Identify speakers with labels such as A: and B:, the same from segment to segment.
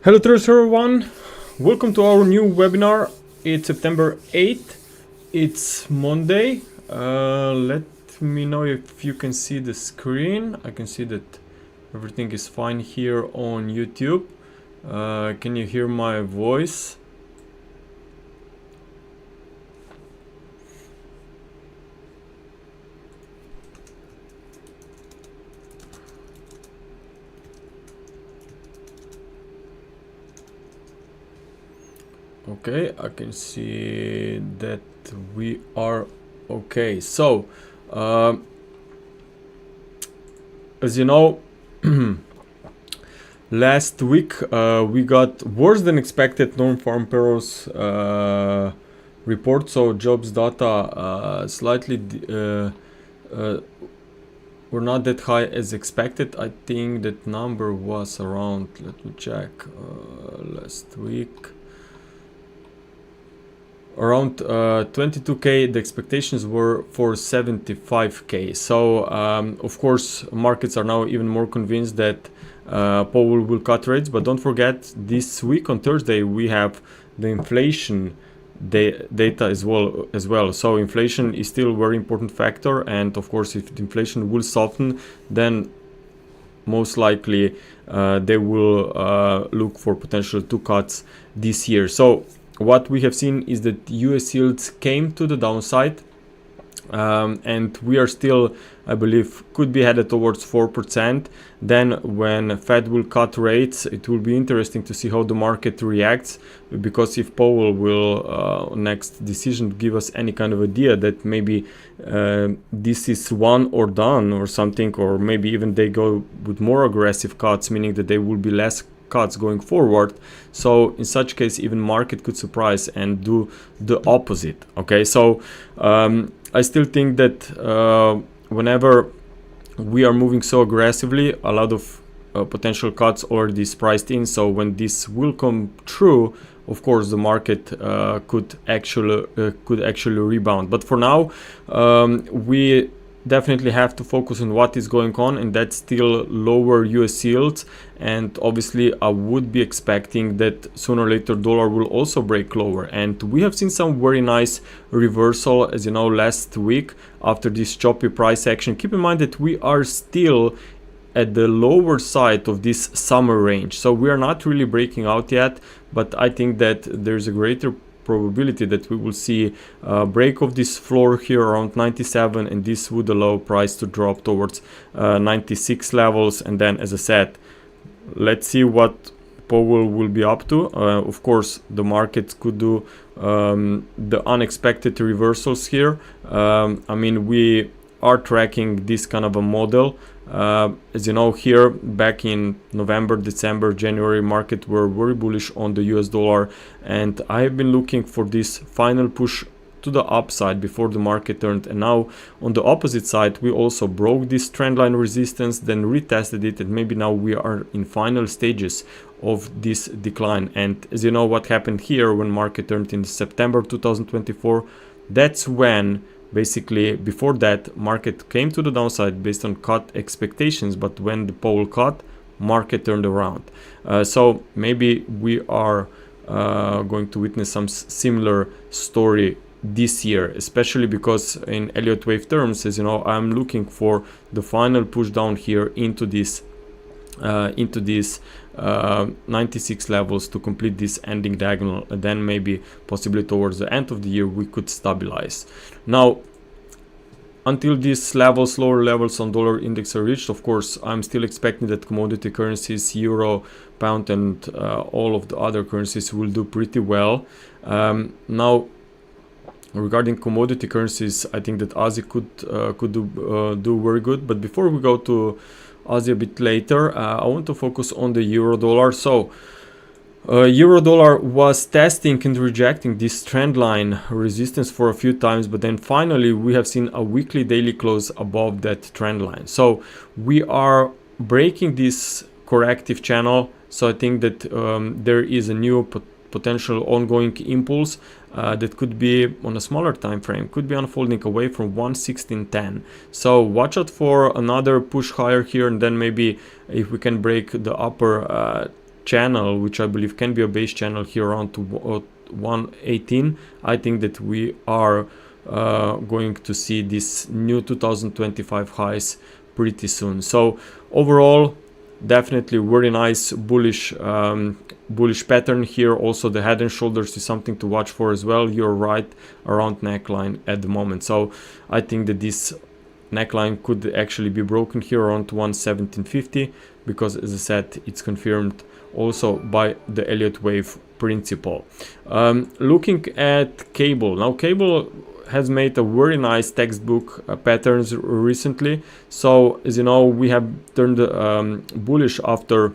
A: Hello traders everyone, welcome to our new webinar. It's September 8th, it's Monday. Let me know if you can see the screen. I can see that everything is fine here on YouTube. Can you hear my voice? Okay, I can see that we are okay. So, as you know, last week we got worse than expected non-farm payrolls report. So jobs data slightly were not that high as expected. I think that number was around, let me check, last week. Around 22k. The expectations were for 75k. So of course markets are now even more convinced that Powell will cut rates, but don't forget this week on Thursday we have the inflation data as well. So inflation is still a very important factor, and of course if the inflation will soften, then most likely they will look for potential 2 cuts this year. So what we have seen is that US yields came to the downside, and we are still, I believe, could be headed towards 4%. Then when Fed will cut rates, it will be interesting to see how the market reacts, because if Powell will next decision give us any kind of idea that maybe this is one or done or something, or maybe even they go with more aggressive cuts, meaning that there will be less cuts going forward. So in such case even market could surprise and do the opposite. Okay, so I still think that whenever we are moving so aggressively, a lot of potential cuts already is priced in. So when this will come true, of course the market could actually rebound. But for now we definitely have to focus on what is going on, and that's still lower US yields. And obviously I would be expecting that sooner or later dollar will also break lower, and we have seen some very nice reversal, as you know, last week after this choppy price action. Keep in mind that we are still at the lower side of this summer range, so we are not really breaking out yet, but I think that there's a greater probability that we will see a break of this floor here around 97, and this would allow price to drop towards 96 levels. And then, as I said, let's see what Powell will be up to. Of course the market could do the unexpected reversals here. I mean, we are tracking this kind of a model. As you know, here back in November, December, January, market were very bullish on the US dollar, and I have been looking for this final push to the upside before the market turned. And now on the opposite side we also broke this trendline resistance, then retested it, and maybe now we are in final stages of this decline. And as you know what happened here when market turned in September 2024, that's when basically before that market came to the downside based on cut expectations, but when the Powell cut, market turned around. So maybe we are going to witness some similar story this year, especially because in Elliott wave terms, as you know, I'm looking for the final push down here into this 96 levels to complete this ending diagonal, and then maybe possibly towards the end of the year we could stabilize. Now until these levels, lower levels on dollar index are reached, of course I'm still expecting that commodity currencies, euro, pound, and all of the other currencies will do pretty well. Now regarding commodity currencies, I think that Aussie could do very good. But before we go to Aussie a bit later, I want to focus on the euro dollar. So euro dollar was testing and rejecting this trend line resistance for a few times, but then finally we have seen a weekly daily close above that trend line. So we are breaking this corrective channel. So I think that there is a new potential ongoing impulse that could be on a smaller time frame, could be unfolding away from 116.10. So watch out for another push higher here, and then maybe if we can break the upper channel, which I believe can be a base channel here around to 118, I think that we are going to see this new 2025 highs pretty soon. So overall, definitely very nice bullish pattern here. Also the head and shoulders is something to watch for as well. You're right, around neckline at the moment. So I think that this neckline could actually be broken here around 117.50, because as I said, it's confirmed also by the Elliott wave principle. Looking at cable, now cable has made a very nice textbook patterns recently. So as you know, we have turned bullish after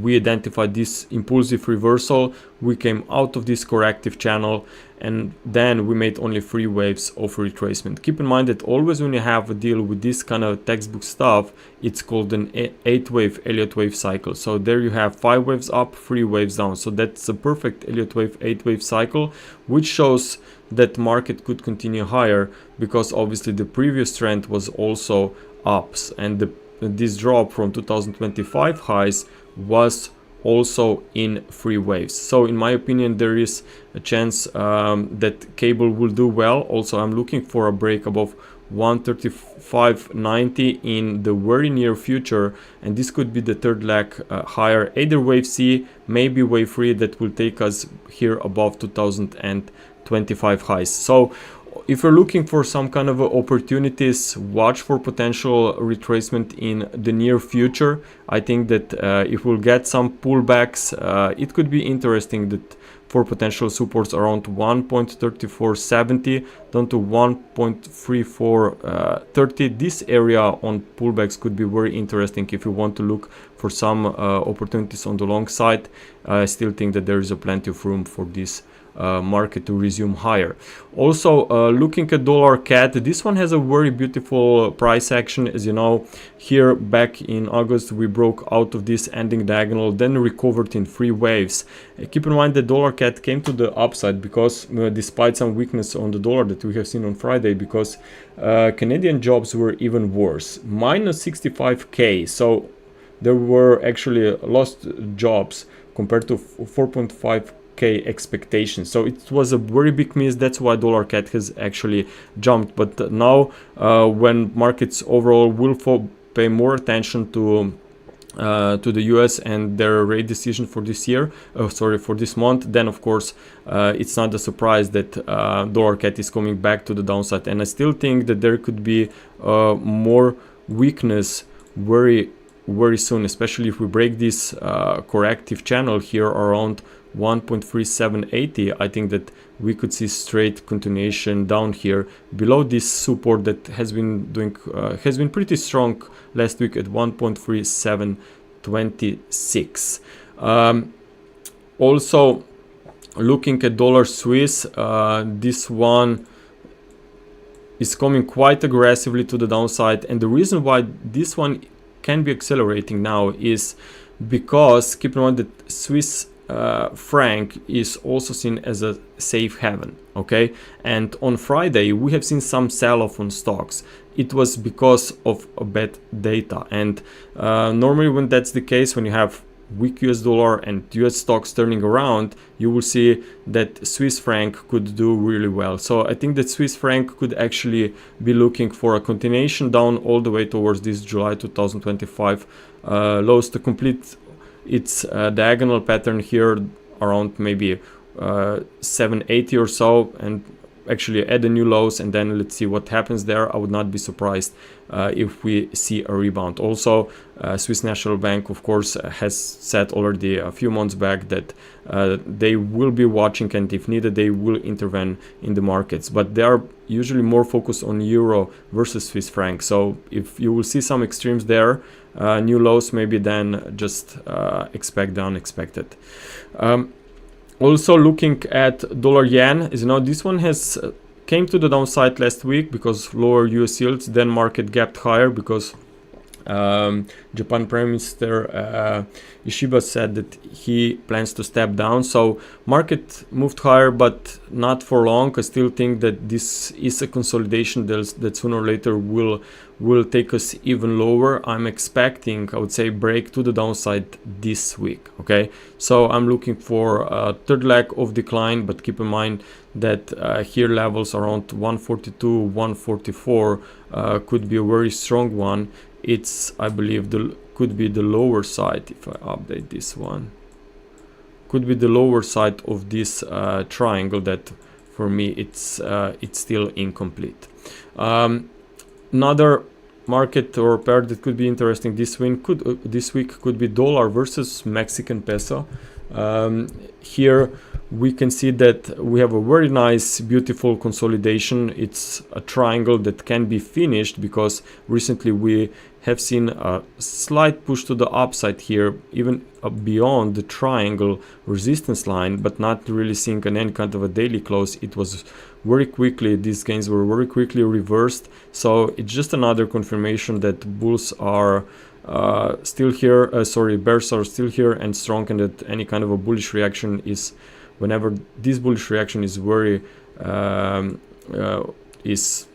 A: we identified this impulsive reversal. We came out of this corrective channel, and then we made only 3 waves of retracement. Keep in mind that always when you have a deal with this kind of textbook stuff, it's called an 8-wave Elliott wave cycle. So there you have 5 waves up, 3 waves down. So that's a perfect Elliott wave 8-wave cycle, which shows that market could continue higher, because obviously the previous trend was also ups, and this drop from 2025 highs was also in 3 waves. So in my opinion, there is a chance that cable will do well. Also, I'm looking for a break above 135.90 in the very near future, and this could be the third leg higher, either wave C, maybe wave 3, that will take us here above 2025 highs. So if you're looking for some kind of opportunities, watch for potential retracement in the near future. I think that if we'll get some pullbacks, it could be interesting that for potential supports around 1.3470 down to 1.3430. This area on pullbacks could be very interesting if you want to look for some opportunities on the long side. I still think that there is a plenty of room for this market to resume higher. Also looking at dollar CAD, this one has a very beautiful price action. As you know, here back in August we broke out of this ending diagonal, then recovered in 3 waves. Keep in mind that dollar CAD came to the upside because despite some weakness on the dollar that we have seen on Friday, because Canadian jobs were even worse, minus 65k. So there were actually lost jobs compared to 4.5k expectations. So it was a very big miss. That's why dollar CAD has actually jumped. But now when markets overall will pay more attention to the US and their rate decision for this year, for this month, then of course it's not a surprise that dollar CAD is coming back to the downside. And I still think that there could be more weakness very soon, especially if we break this corrective channel here around 1.3780. I think that we could see straight continuation down here below this support that has been pretty strong last week at 1.3726. Also looking at dollar Swiss, this one is coming quite aggressively to the downside, and the reason why this one can be accelerating now is because keep in mind that Swiss franc is also seen as a safe haven, okay? And on Friday we have seen some sell-off on stocks. It was because of a bad data, and normally when that's the case, when you have weak US dollar and US stocks turning around, you will see that Swiss franc could do really well. So I think that Swiss franc could actually be looking for a continuation down all the way towards this July 2025 lows to complete its diagonal pattern here around maybe 780 or so, and actually add the new lows, and then let's see what happens there. I would not be surprised if we see a rebound. Also Swiss National Bank of course has said already a few months back that they will be watching, and if needed they will intervene in the markets, but they are usually more focused on euro versus Swiss franc. So if you will see some extremes there, new lows, maybe then just expect the unexpected. Also looking at dollar yen, as you know, this one has came to the downside last week because lower US yields, then market gapped higher because Japan Prime Minister Ishiba said that he plans to step down. So market moved higher, but not for long. I still think that this is a consolidation that sooner or later will take us even lower. I'm expecting, I would say, break to the downside this week. Okay, so I'm looking for a third leg of decline, but keep in mind that here levels around 142, 144 could be a very strong one. It's, I believe, could be the lower side. If I update this one, could be the lower side of this triangle that for me it's still incomplete. Another market or pair that could be interesting this week could be dollar versus Mexican peso. Here we can see that we have a very nice, beautiful consolidation. It's a triangle that can be finished because recently we have seen a slight push to the upside here, even beyond the triangle resistance line, but not really seeing any kind of a daily close. It was very quickly, these gains were very quickly reversed. So it's just another confirmation that bulls are still here, bears are still here and strong, and that any kind of a bullish reaction is, whenever this bullish reaction is very is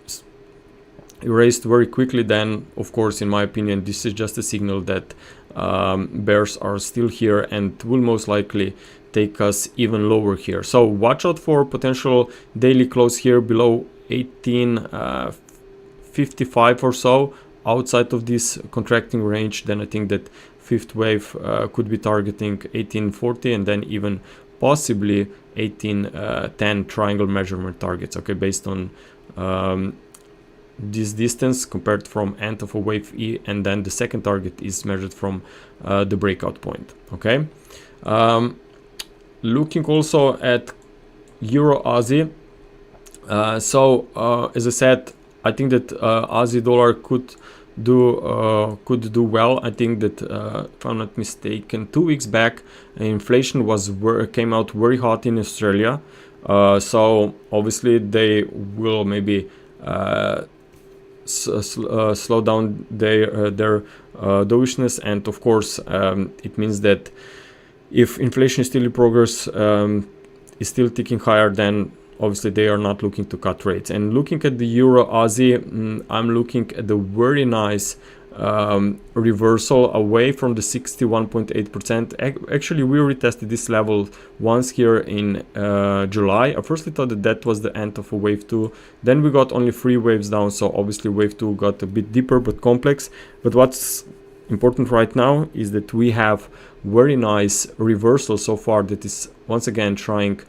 A: erased very quickly, then of course, in my opinion, this is just a signal that bears are still here and will most likely take us even lower here. So watch out for potential daily close here below 1855 or so. Outside of this contracting range, then I think that fifth wave could be targeting 1840 and then even possibly 1810 triangle measurement targets, okay, based on this distance compared from end of a wave E, and then the second target is measured from the breakout point. Okay, looking also at Euro Aussie. As I said, I think that Aussie dollar could do well. I think that if I'm not mistaken, 2 weeks back, inflation came out very hot in Australia. So obviously they will maybe slow down their dovishness, and of course it means that if inflation is still in progress, is still ticking higher, then obviously they are not looking to cut rates. And looking at the Euro Aussie, I'm looking at the very nice reversal away from the 61.8%. Actually, we retested this level once here in July. I firstly thought that was the end of a wave 2. Then we got only 3 waves down, so obviously wave 2 got a bit deeper but complex. But what's important right now is that we have very nice reversal so far that is once again trying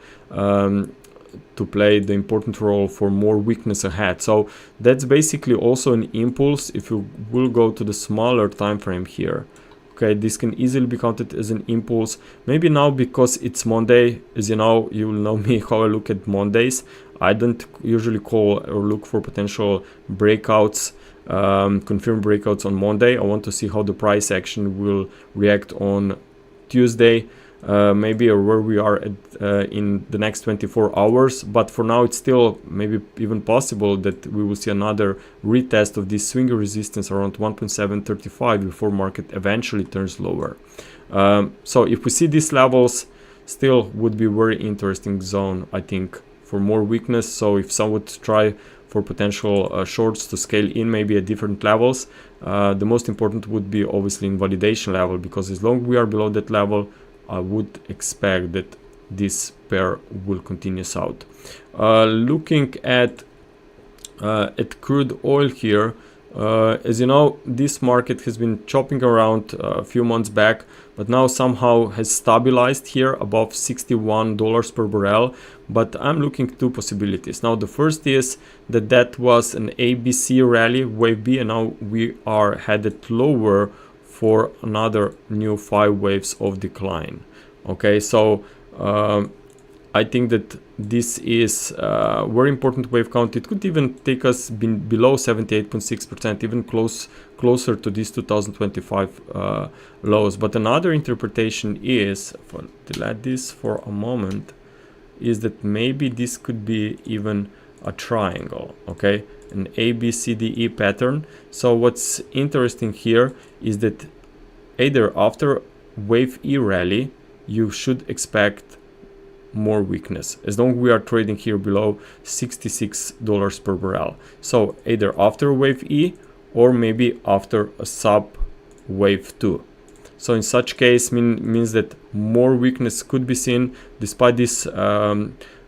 A: to play the important role for more weakness ahead. So that's basically also an impulse. If you will go to the smaller time frame here, okay, this can easily be counted as an impulse. Maybe now because it's Monday, as you know me how I look at Mondays. I don't usually call or look for potential breakouts, confirmed breakouts on Monday. I want to see how the price action will react on Tuesday, maybe, or where we are at in the next 24 hours. But for now, it's still maybe even possible that we will see another retest of this swing resistance around 1.735 before market eventually turns lower. So if we see these levels, still would be very interesting zone, I think, for more weakness. So if some would try for potential shorts to scale in maybe at different levels, the most important would be obviously invalidation level, because as long as we are below that level, I would expect that this pair will continue south. Looking at crude oil here, as you know, this market has been chopping around a few months back, but now somehow has stabilized here above $61 per barrel. But I'm looking at two possibilities. Now the first is that was an ABC rally, wave B, and now we are headed lower for another new 5 waves of decline. Okay, so I think that this is a very important wave count. It could even take us below 78.6%, even closer to these 2025 lows. But another interpretation is, if I delete this for a moment, is that maybe this could be even a triangle, okay, an ABCDE pattern. So what's interesting here is that either after wave E rally, you should expect more weakness as long as we are trading here below $66 per barrel. So either after wave E or maybe after a sub wave 2. So in such case means that more weakness could be seen despite this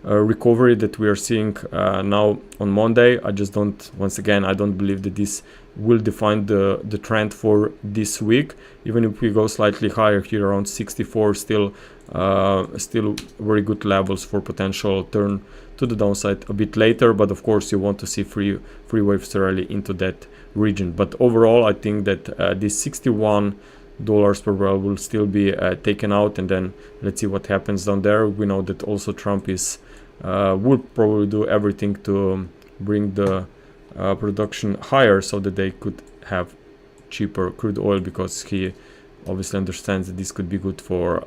A: recovery that we are seeing now on Monday. I just don't, once again, I don't believe that this will define the trend for this week. Even if we go slightly higher here around 64, still very good levels for potential turn to the downside a bit later. But of course you want to see free waves rally into that region. But overall I think that this $61 per barrel will still be taken out, and then let's see what happens down there. We know that also Trump is will probably do everything to bring the production higher so that they could have cheaper crude oil, because he obviously understands that this could be good for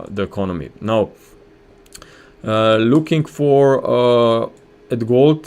A: the economy. Now looking for at gold,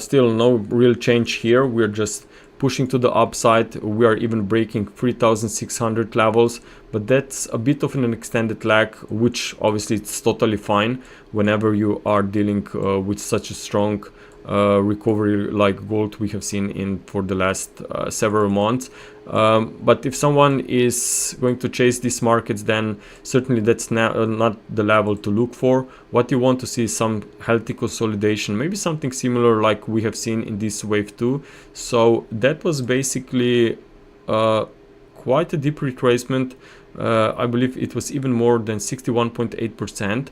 A: still no real change here. We're just pushing to the upside. We are even breaking 3,600 levels, but that's a bit of an extended lag, which obviously it's totally fine whenever you are dealing with such a strong recovery like gold we have seen for the last several months. But if someone is going to chase these markets, then certainly that's not the level to look for. What you want to see is some healthy consolidation, maybe something similar like we have seen in this wave 2. So that was basically quite a deep retracement. I believe it was even more than 61.8%.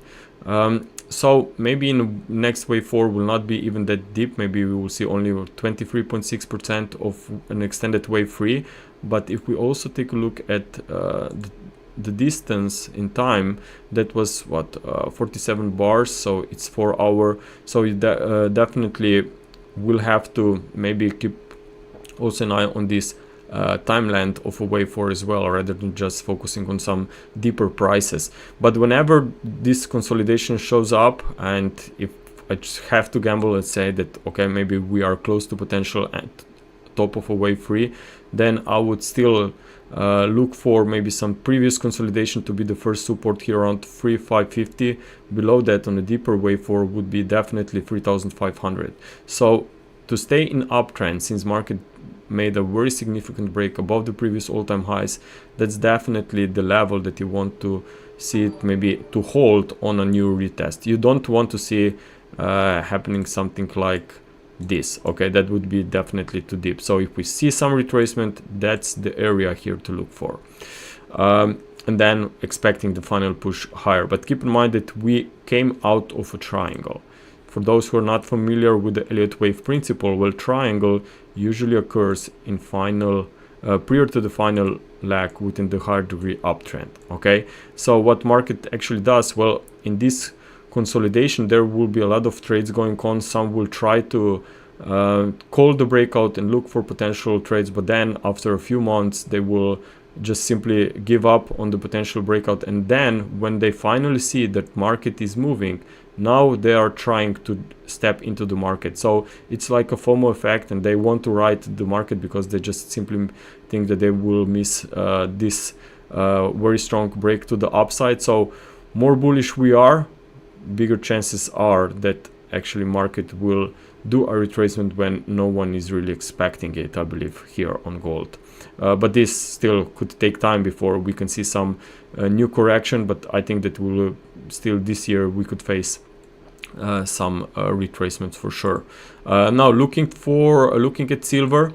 A: So maybe in next wave 4 will not be even that deep. Maybe we will see only 23.6% of an extended wave 3. But if we also take a look at the distance in time, that was what, 47 bars, so it's 4 hours. So you definitely will have to maybe keep also an eye on this time length of a wave 4 as well, rather than just focusing on some deeper prices. But whenever this consolidation shows up, and if I just have to gamble, let's say that okay, maybe we are close to potential at top of a wave 3, then I would still look for maybe some previous consolidation to be the first support here around 3,550. Below that on a deeper wave 4 would be definitely 3,500. So to stay in uptrend, since market made a very significant break above the previous all-time highs, that's definitely the level that you want to see it maybe to hold on a new retest. You don't want to see happening something like this, okay? That would be definitely too deep. So if we see some retracement, that's the area here to look for, and then expecting the final push higher. But keep in mind that we came out of a triangle. For those who are not familiar with the Elliott wave principle, well, triangle usually occurs in final prior to the final leg within the higher degree uptrend, okay? So what market actually does, well, in this consolidation there will be a lot of trades going on. Some will try to call the breakout and look for potential trades, but then after a few months they will just simply give up on the potential breakout, and then when they finally see that market is moving, now they are trying to step into the market. So it's like a FOMO effect, and they want to ride the market because they just simply think that they will miss this very strong break to the upside. So more bullish we are, bigger chances are that actually market will do a retracement when no one is really expecting it, I believe, here on gold. But this still could take time before we can see some new correction, but I think that we will still this year we could face some retracements for sure. Now looking at silver,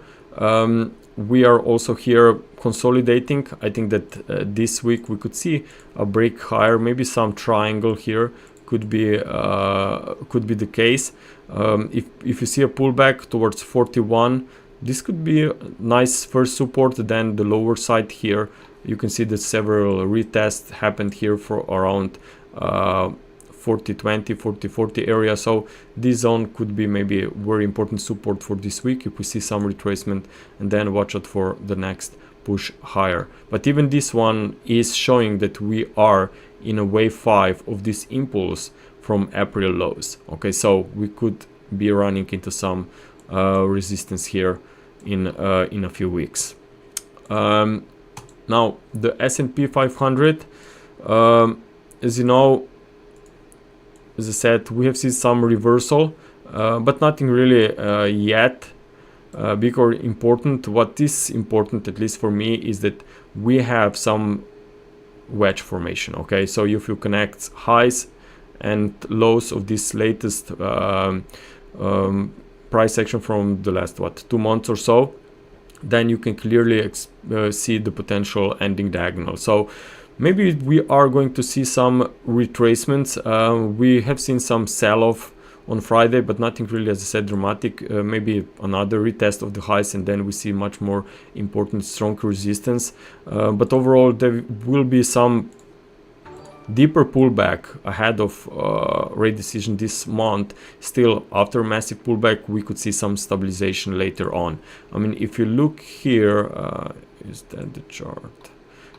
A: we are also here consolidating. I think that this week we could see a break higher, maybe some triangle here could be the case. If you see a pullback towards 41, this could be a nice first support. Then the lower side here, you can see that several retests happened here for around 40-20, 40-40 area. So this zone could be maybe a very important support for this week if we see some retracement, and then watch out for the next push higher. But even this one is showing that we are in a wave 5 of this impulse from April lows. Okay, so we could be running into some resistance here in a few weeks. Now the S&P 500, as you know, as I said, we have seen some reversal, but nothing really yet big or important. What is important, at least for me, is that we have some wedge formation. Okay, so if you connect highs and lows of this latest price action from the last 2 months or so, then you can clearly see the potential ending diagonal. So maybe we are going to see some retracements. We have seen some sell-off on Friday, but nothing really, as I said, dramatic. Maybe another retest of the highs, and then we see much more important, strong resistance. But overall, there will be some deeper pullback ahead of rate decision this month. Still, after a massive pullback, we could see some stabilization later on. I mean, if you look here, is that the chart?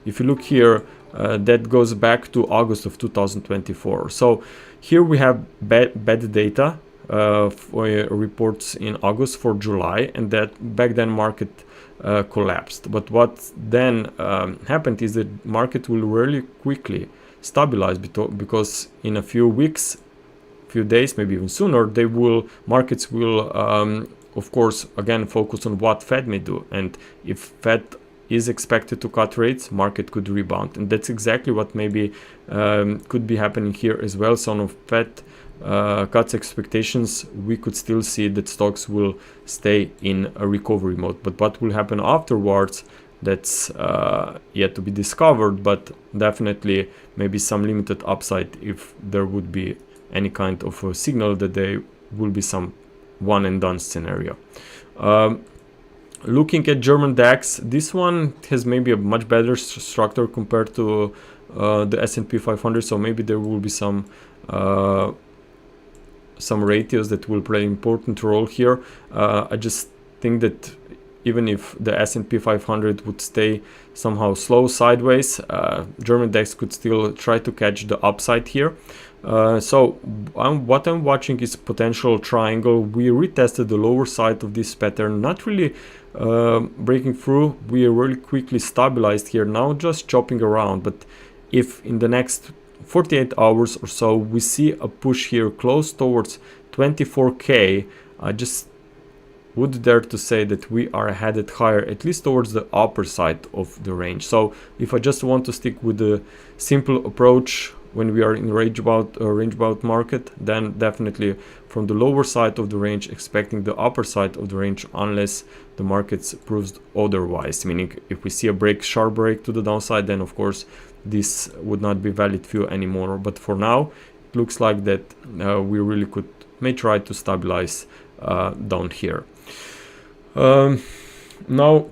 A: If you look here, that goes back to August of 2024. So here we have bad data for reports in August for July, and that back then market collapsed. But what then happened is that market will really quickly stabilize, because in a few weeks, few days, maybe even sooner, markets will of course again focus on what Fed may do, and if Fed is expected to cut rates, market could rebound, and that's exactly what maybe could be happening here as well. So if Fed cuts expectations, we could still see that stocks will stay in a recovery mode. But what will happen afterwards, that's yet to be discovered, but definitely maybe some limited upside if there would be any kind of a signal that there will be some one and done scenario. Looking at German DAX, this one has maybe a much better structure compared to the S&P 500, so maybe there will be some ratios that will play an important role here. I just think that even if the S&P 500 would stay somehow slow sideways, German DAX could still try to catch the upside here. So what I'm watching is potential triangle. We retested the lower side of this pattern, not really breaking through. We really quickly stabilized here, now just chopping around. But if in the next 48 hours or so we see a push here close towards 24k, I just would dare to say that we are headed higher, at least towards the upper side of the range. So if I just want to stick with the simple approach when we are in range bound market, then definitely from the lower side of the range, expecting the upper side of the range, unless the markets proves otherwise. Meaning, if we see a sharp break to the downside, then of course this would not be valid view anymore. But for now, it looks like that we really may try to stabilize down here. Now,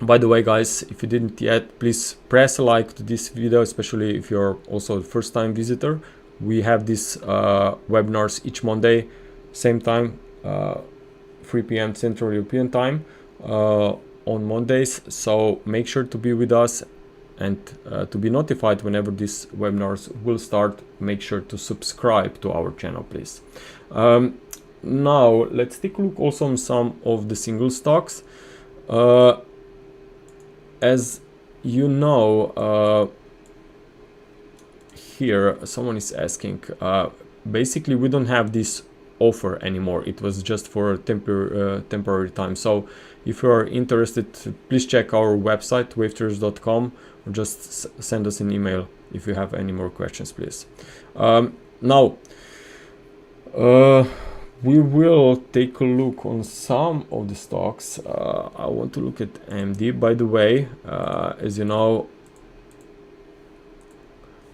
A: by the way, guys, if you didn't yet, please press a like to this video, especially if you're also a first-time visitor. We have these webinars each Monday, same time, 3 p.m. Central European time on Mondays. So make sure to be with us and to be notified whenever these webinars will start. Make sure to subscribe to our channel, please. Now, let's take a look also on some of the single stocks. As you know, here someone is asking, basically we don't have this offer anymore. It was just for a temporary time. So if you are interested, please check our website, wavetraders.com, or just send us an email if you have any more questions, please. Now, we will take a look on some of the stocks. I want to look at AMD. By the way, as you know,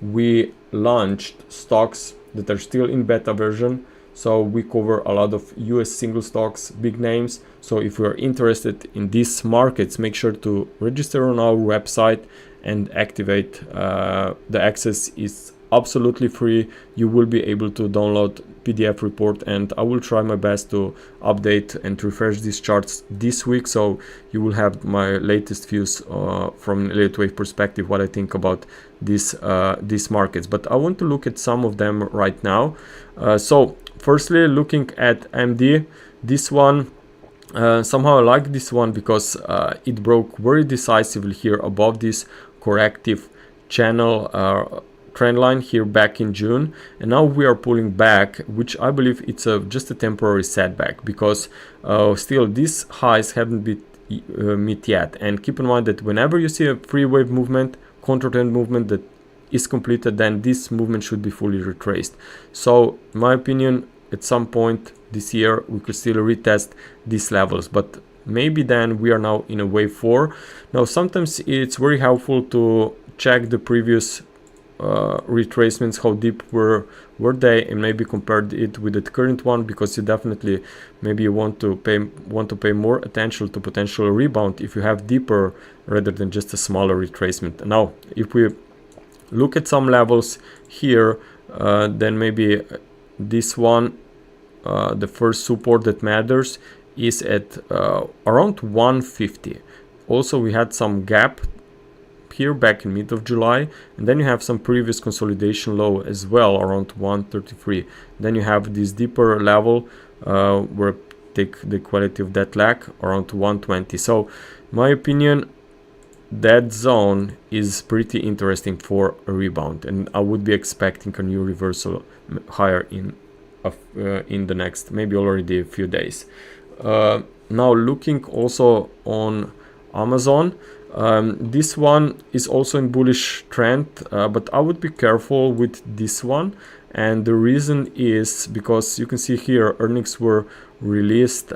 A: we launched stocks that are still in beta version. So we cover a lot of US single stocks, big names. So if you are interested in these markets, make sure to register on our website and activate the access. Is absolutely free. You will be able to download PDF report, and I will try my best to update and refresh these charts this week, so you will have my latest views from an Elliott Wave perspective, what I think about these markets. But I want to look at some of them right now. So firstly, looking at MD, this one, somehow I like this one because it broke very decisively here above this corrective channel trend line here back in June, and now we are pulling back, which I believe it's just a temporary setback, because still these highs haven't been met yet. And keep in mind that whenever you see a free wave movement, counter trend movement that is completed, then this movement should be fully retraced. So in my opinion, at some point this year we could still retest these levels, but maybe then we are now in a wave 4. Now sometimes it's very helpful to check the previous retracements, how deep were they, and maybe compared it with the current one, because you definitely maybe want to pay more attention to potential rebound if you have deeper rather than just a smaller retracement. Now if we look at some levels here, then maybe this one, the first support that matters, is at around 150. Also we had some gap here back in mid of July, and then you have some previous consolidation low as well around 133. Then you have this deeper level where take the quality of that leg around 120. So in my opinion, that zone is pretty interesting for a rebound, and I would be expecting a new reversal higher in the next, maybe already a few days. Now looking also on Amazon, this one is also in bullish trend, but I would be careful with this one, and the reason is because you can see here earnings were released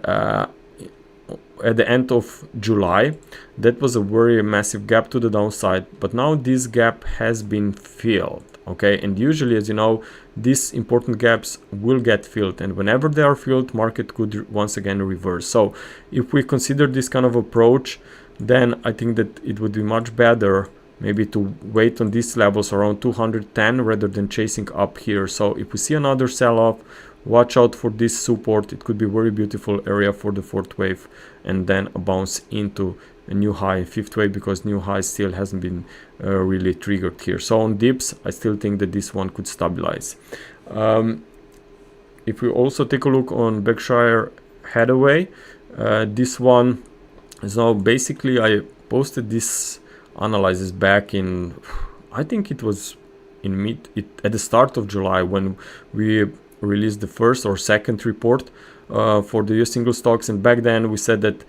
A: at the end of July. That was a very massive gap to the downside, but now this gap has been filled. Okay, and usually, as you know, these important gaps will get filled, and whenever they are filled, market could once again reverse. So if we consider this kind of approach, then I think that it would be much better maybe to wait on these levels around 210 rather than chasing up here. So if we see another sell-off, watch out for this support. It could be a very beautiful area for the fourth wave, and then a bounce into a new high, fifth wave, because new high still hasn't been really triggered here. So on dips, I still think that this one could stabilize. If we also take a look on Berkshirehathaway, this one is now basically, I posted this analysis back in, I think it was in at the start of July, when we released the first or second report for the US single stocks, and back then we said that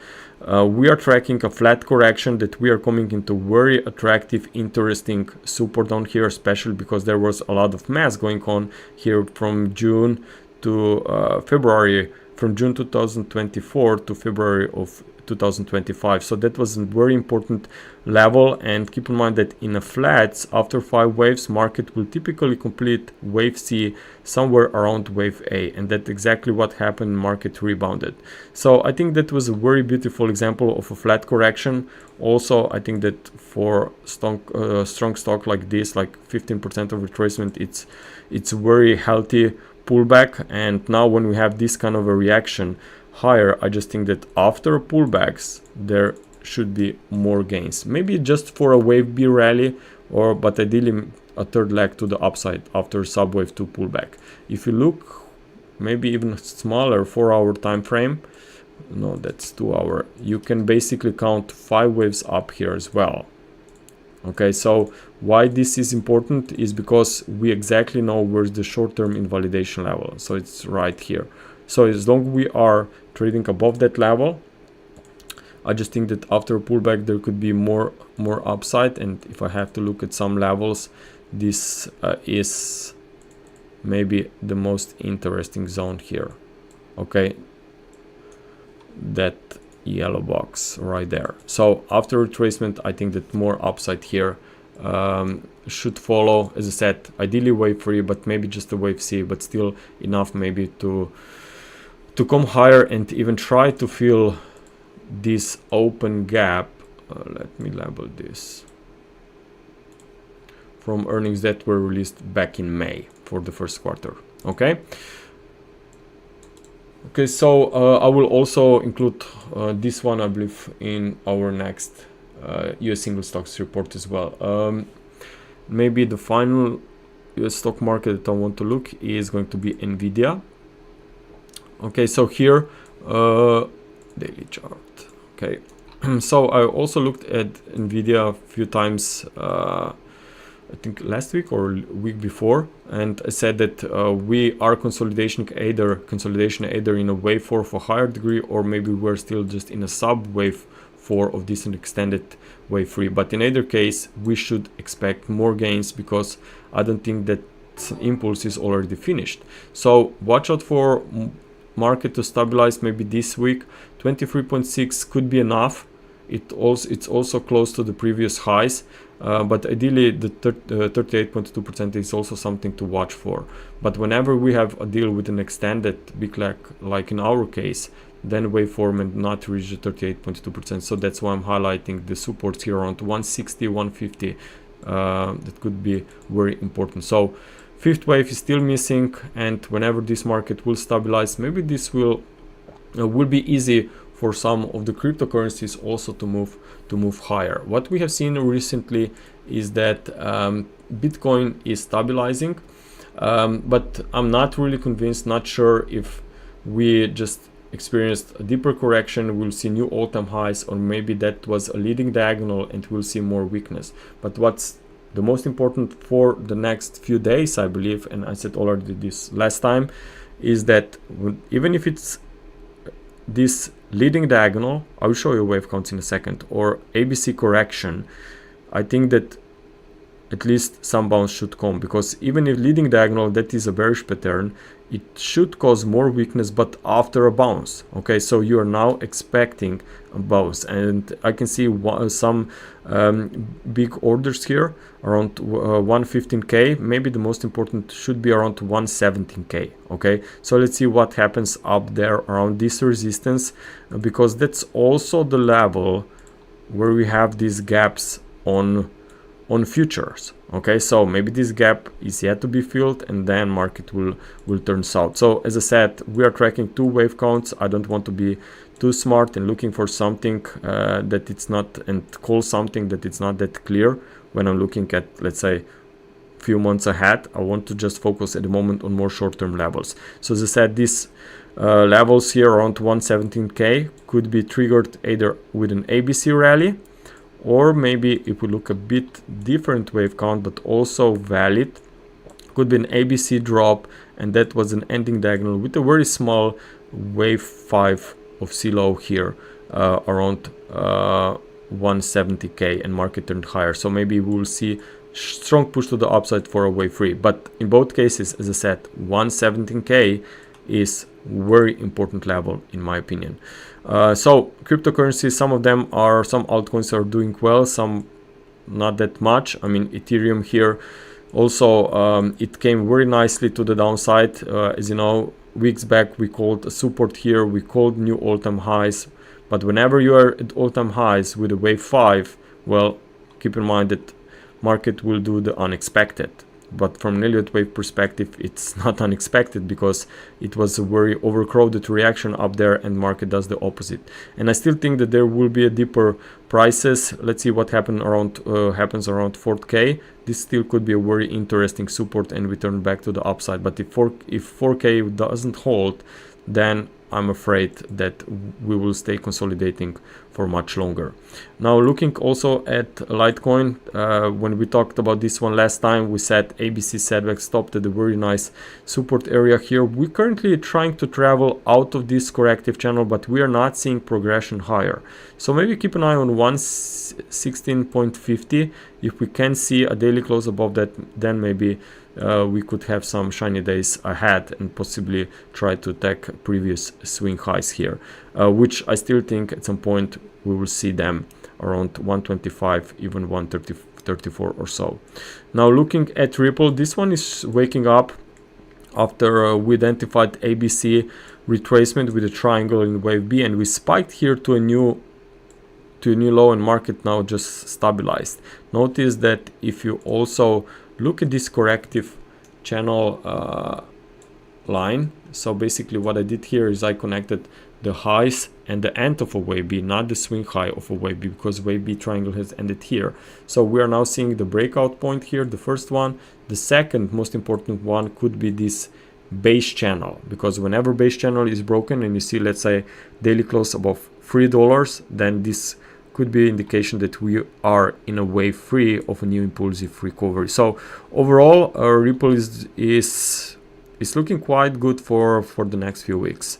A: we are tracking a flat correction, that we are coming into very attractive, interesting support down here, especially because there was a lot of mass going on here from June to February, from June 2024 to February of 2025. So that was a very important level, and keep in mind that in a flats, after 5 waves, market will typically complete wave C somewhere around wave A, and that's exactly what happened. Market rebounded. So I think that was a very beautiful example of a flat correction. Also, I think that for strong stock like this, like 15% of retracement, it's a very healthy pullback. And now when we have this kind of a reaction higher, I just think that after pullbacks there should be more gains, maybe just for a wave B rally, but ideally a third leg to the upside after subwave 2 pullback. If you look maybe even smaller 4-hour time frame, no, that's 2-hour, you can basically count 5 waves up here as well. Okay, so why this is important is because we exactly know where's the short-term invalidation level, so it's right here. So as long as we are trading above that level, I just think that after a pullback there could be more upside. And if I have to look at some levels, this is maybe the most interesting zone here. Okay, that yellow box right there. So after retracement, I think that more upside here should follow. As I said, ideally wave 3, but maybe just a wave C, but still enough maybe to come higher and even try to fill this open gap. Let me label this from earnings that were released back in May for the first quarter. Okay, so I will also include this one, I believe, in our next US single stocks report as well. Maybe the final US stock market that I want to look is going to be Nvidia. Okay, so here daily chart. Okay, so I also looked at nvidia a few times, I think last week or week before, and I said that we are consolidation either in a wave 4 of a higher degree, or maybe we're still just in a sub wave 4 of this extended wave 3. But in either case, we should expect more gains, because I don't think that impulse is already finished. So watch out for market to stabilize maybe this week. 23.6 could be enough. It's also close to the previous highs, but ideally the 38.2% is also something to watch for. But whenever we have a deal with an extended big leg, like in our case, then waveform and not reach the 38.2%. So that's why I'm highlighting the supports here around 160, 150. That could be very important. So fifth wave is still missing, and whenever this market will stabilize, maybe this will be easy for some of the cryptocurrencies also to move higher. What we have seen recently is that Bitcoin is stabilizing, but I'm not really convinced, not sure if we just experienced a deeper correction, we'll see new all-time highs, or maybe that was a leading diagonal and we'll see more weakness. But what's the most important for the next few days, I believe, and I said already this last time, is that even if it's this leading diagonal, I will show you wave counts in a second, or ABC correction, I think that at least some bounce should come, because even if leading diagonal, that is a bearish pattern, it should cause more weakness, but after a bounce. Okay, so you are now expecting a bounce, and I can see some big orders here around 115k. Maybe the most important should be around 117k. Okay, so let's see what happens up there around this resistance, because that's also the level where we have these gaps on futures. Okay, so maybe this gap is yet to be filled, and then market will turn south. So as I said, we are tracking two wave counts. I don't want to be too smart and looking for something that it's not, and call something that it's not that clear when I'm looking at, let's say, few months ahead. I want to just focus at the moment on more short-term levels. So as I said, these levels here around 117k could be triggered either with an ABC rally, or maybe if we look a bit different wave count, but also valid, could be an ABC drop, and that was an ending diagonal with a very small wave 5 of C-low here around 170k, and market turned higher. So maybe we will see strong push to the upside for a wave 3. But in both cases, as I said, 117k is very important level in my opinion. So cryptocurrencies, some altcoins are doing well, some not that much. I mean, Ethereum here also, it came very nicely to the downside. As you know, weeks back we called a support here, we called new all-time highs. But whenever you are at all-time highs with a wave 5, well, keep in mind that market will do the unexpected. But from an Elliott wave perspective, it's not unexpected, because it was a very overcrowded reaction up there, and market does the opposite. And I still think that there will be a deeper prices. Let's see what happens around 4k. This still could be a very interesting support, and we turn back to the upside. But if 4k doesn't hold, then I'm afraid that we will stay consolidating for much longer. Now, looking also at Litecoin, when we talked about this one last time, we said ABC setback stopped at a very nice support area here. We're currently trying to travel out of this corrective channel, but we are not seeing progression higher. So maybe keep an eye on 116.50. If we can see a daily close above that, then maybe we could have some shiny days ahead and possibly try to attack previous swing highs here, which I still think at some point we will see them around 125, even 134 or so. Now, looking at Ripple, this one is waking up after we identified ABC retracement with a triangle in wave B, and we spiked here to a new low, and market now just stabilized. Notice that if you also look at this corrective channel line, so basically what I did here is I connected the highs and the end of a wave B, not the swing high of a wave B, because wave B triangle has ended here. So we are now seeing the breakout point here, the first one. The second most important one could be this base channel, because whenever base channel is broken and you see, let's say, daily close above $3, then this could be indication that we are in a wave 3 of a new impulsive recovery. So overall, Ripple is looking quite good for the next few weeks.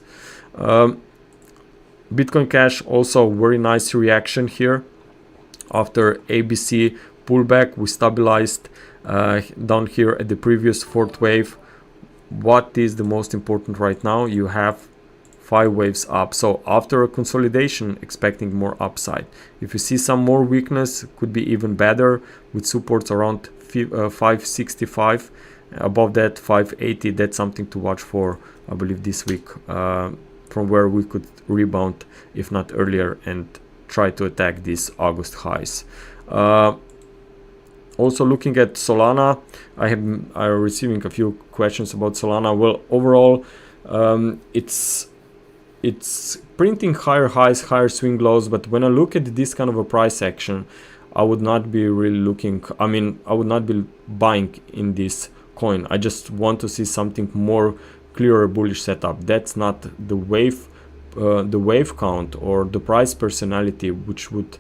A: Bitcoin Cash also very nice reaction here. After ABC pullback, we stabilized down here at the previous fourth wave. What is the most important right now? You have 5 waves up. So after a consolidation, expecting more upside. If you see some more weakness, could be even better with supports around 565. Above that, 580. That's something to watch for, I believe, this week, from where we could rebound, if not earlier, and try to attack these August highs. Also looking at Solana, I'm receiving a few questions about Solana. Well, overall, it's printing higher highs, higher swing lows, but when I look at this kind of a price action, I would not be really looking, I would not be buying in this coin. I just want to see something more clearer bullish setup. That's not the wave count or the price personality which would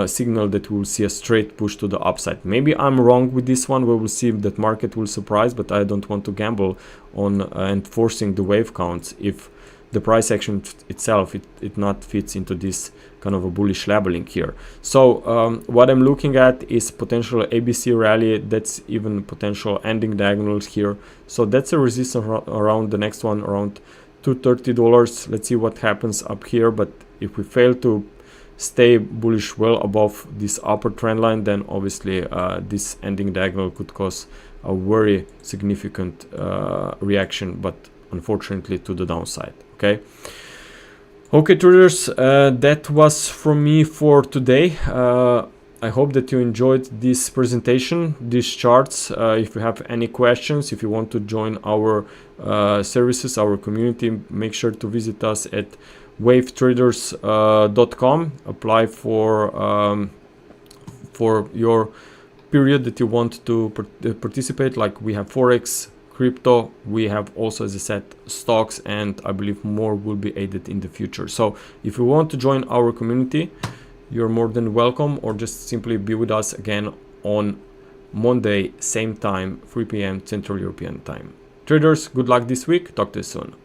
A: signal that we will see a straight push to the upside. Maybe I'm wrong with this one. We will see if that market will surprise, but I don't want to gamble on enforcing the wave counts if the price action itself it not fits into this kind of a bullish labeling here. So what I'm looking at is potential ABC rally. That's even potential ending diagonals here. So that's a resistance around the next one, around $230. Let's see what happens up here. But if we fail to stay bullish well above this upper trend line, then obviously this ending diagonal could cause a very significant reaction, but unfortunately to the downside. Okay, traders, that was from me for today. I hope that you enjoyed this presentation, these charts. If you have any questions, if you want to join our services, our community, make sure to visit us at wavetraders.com. Apply for your period that you want to participate. Like we have Forex, crypto, we have also, as I said, stocks, and I believe more will be added in the future. So if you want to join our community, you're more than welcome, or just simply be with us again on Monday, same time, 3 p.m. Central European time. Traders, good luck this week. Talk to you soon.